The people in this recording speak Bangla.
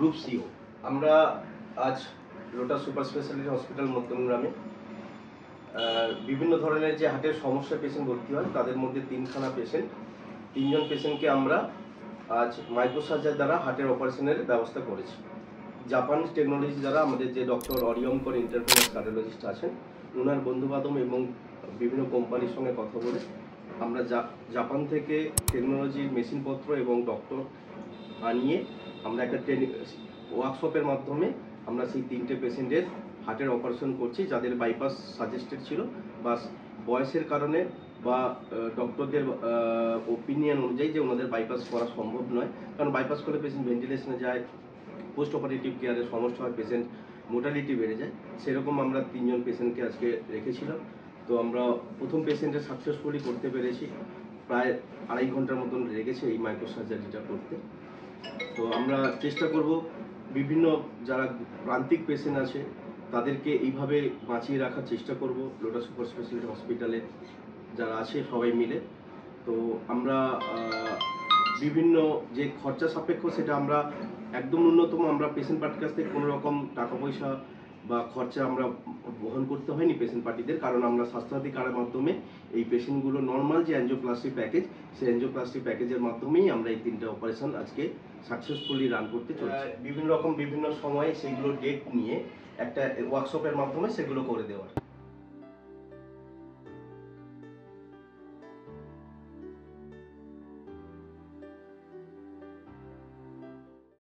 Group CEO. আমরা আজ লোটাস সুপার স্পেশালিটি হসপিটাল মধ্যমগ্রামে বিভিন্ন ধরনের যে হার্টের সমস্যা পেশেন্ট ভর্তি হয় তাদের মধ্যে তিনজন পেশেন্টকে আমরা আজ মাইক্রোসার্জারি দ্বারা হার্টের অপারেশনের ব্যবস্থা করেছি। জাপান টেকনোলজি দ্বারা আমাদের যে ডক্টর অরিয়মকর ইন্টারভেনাস কার্ডিওলজিস্ট আছেন, ওনার বন্ধুবান্ধব এবং বিভিন্ন কোম্পানির সঙ্গে কথা বলে আমরা জাপান থেকে টেকনোলজির মেশিনপত্র এবং ডক্টর আনিয়ে আমরা একটা ট্রেনিং ওয়ার্কশপের মাধ্যমে আমরা সেই 3টে পেশেন্টের হার্টের অপারেশন করছি, যাদের বাইপাস সাজেস্টেড ছিল বা বয়সের কারণে বা ডক্টরদের ওপিনিয়ন অনুযায়ী যে ওনাদের বাইপাস করা সম্ভব নয়, কারণ বাইপাস করলে পেশেন্ট ভেন্টিলেশনে যায়, পোস্ট অপারেটিভ কেয়ারের সমস্যা হয়, পেশেন্ট মোর্টালিটি বেড়ে যায়। সেরকম আমরা 3জন পেশেন্টকে আজকে রেখেছিলাম। তো আমরা প্রথম পেশেন্টে সাকসেসফুলি করতে পেরেছি, প্রায় 2.5 ঘন্টার মতন লেগেছে এই মাইক্রো সার্জারিটা করতে। তো আমরা চেষ্টা করব বিভিন্ন যারা প্রান্তিক পেশেন্ট আছে তাদেরকে এইভাবে বাঁচিয়ে রাখার চেষ্টা করব লোটাস সুপার স্পেশালিটি হসপিটালে যারা আছে সবাই মিলে। তো আমরা বিভিন্ন যে খরচা সাপেক্ষ সেটা আমরা একদম ন্যূনতম আমরা পেশেন্ট পার্টির কাছ থেকে কোনো রকম টাকা পয়সা বা খরচা আমরা বহন করতে হয়নি পেশেন্ট পার্টিদের, কারণ আমরা স্বাস্থ্যসাথী কার্ডের মাধ্যমে এই পেশেন্টগুলো নর্মাল যে অ্যাঞ্জিওপ্লাস্টি প্যাকেজ, সেই অ্যাঞ্জিওপ্লাস্টি প্যাকেজের মাধ্যমেই আমরা এই 3টে অপারেশন আজকে সাকসেসফুলি রান করতে চলছি। বিভিন্ন সময়ে সেইগুলো ডেট নিয়ে একটা ওয়ার্কশপের মাধ্যমে সেগুলো করে দেওয়ার।